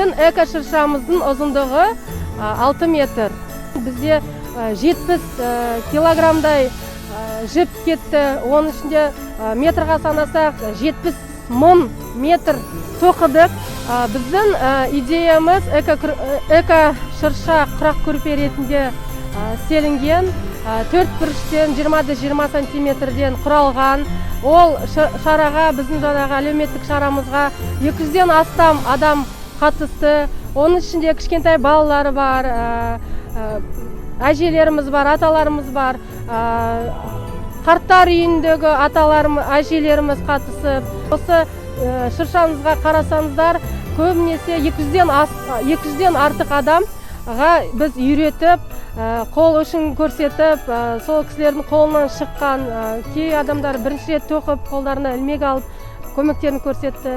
біздің эко шыршамыздың ұзындығы 6 метр. Бізде 70 килограммдай жіп кетті. Оның ішінде метрға санасақ 70 мың метр тоқыдық. Біздің идеямыз эко шырша құрақ көрпе ретінде селінген. 4 бұрыштен 20-20 сантиметрден құралған. Ол шараға, біздің жаңағы әлеуметтік шарамызға 200-ден астам адам қатысты. Оның ішінде кішкентай балалары бар, әжелеріміз бар, аталарымыз бар. Қарттар үйіндегі әжелеріміз қатысып, осы шыршамызға қарасаңыздар, көбінесе 200-ден артық адамға біз үйретіп, қол ұшын көрсетіп, сол кісілердің қолынан шыққан кей адамдар бірінші рет тоқып, қолдарына ілмек алып, көмектерін көрсетті.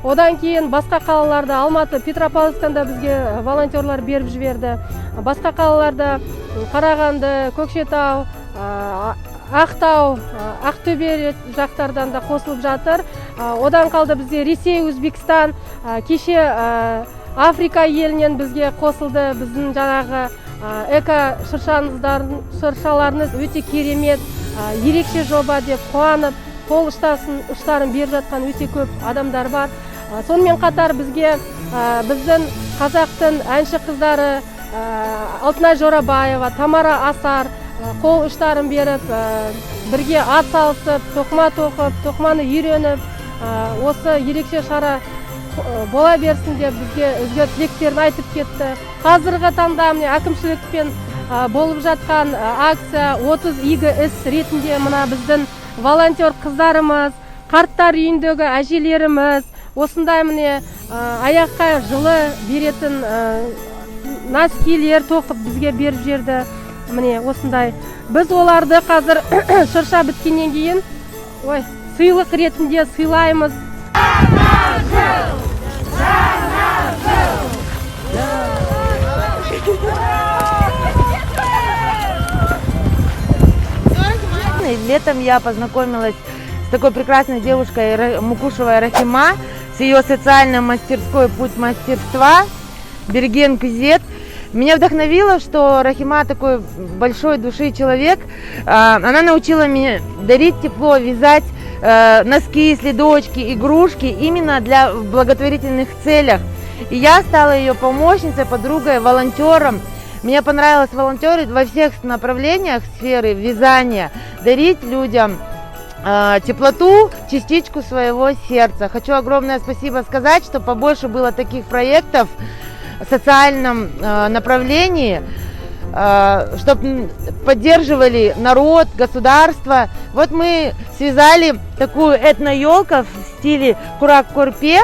Одан кейін басқа қалаларда, Алматы, Петропавловсканда бізге волонтерлар беріп жіберді. Басқа қалаларда Қарағанды, Көкшетау, Ақтау, Ақтөбе жақтардан да қосылып жатыр. Одан қалды бізде Ресей, Өзбекстан, кеше Африка елінен бізге қосылды. Біздің жаңағы эко шыршаларыңыз өте керемет, ерекше жоба деп қуанып, қол ұштарын беріп жатқан өте көп адамдар бар. Сонымен қатар бізге біздің қазақтың әнші қыздары Алтынай Жорабаева, Тамара Асар қол ұштарын беріп, бірге ат салысып, тоқыма тоқып, тоқыманы үйреніп, осы ерекше шара бола берсін деп бізге өзге тілектерін айтып кетті. Қазіргі таңда әкімшілікпен болып жатқан акция 30 игі іс ретінде мына біздің волонтер қыздарымыз, қарттар үйіндегі әжелеріміз, осындай аяққа жылы беретін носкилер тоқып бізге беріп жерді. Міне осындай. Біз оларды қазір шырша біткеннен кейін сыйлық ретінде сыйлаймыз. Летом я познакомилась с такой прекрасной девушкой Мукушевой Рахима, с ее социальной мастерской «Путь мастерства» Берген Кюзет. Меня вдохновило, что Рахима такой большой души человек. Она научила меня дарить тепло, вязать носки, следочки, игрушки именно для благотворительных целях. И я стала ее помощницей, подругой, волонтером. Мне понравилось волонтерить во всех направлениях сферы вязания, дарить людям теплоту, частичку своего сердца. Хочу огромное спасибо сказать, что побольше было таких проектов в социальном направлении, чтобы поддерживали народ, государство. Вот мы связали такую этно-елку в стиле Курак-Корпе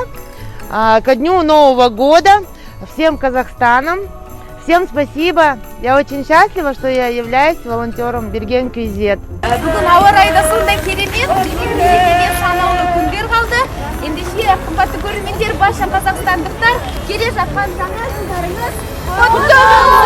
ко дню Нового года всем Казахстанам. Всем спасибо. Я очень счастлива, что я являюсь волонтером Берген Кюзет. Бүгін ауа райы да сондай керемет, Берген санаулы күндер қалды. Ендеше қымбатты көрермендер, барша қазақстандықтар, келе жатқан жаңа жылдарыңыз құтты болсын!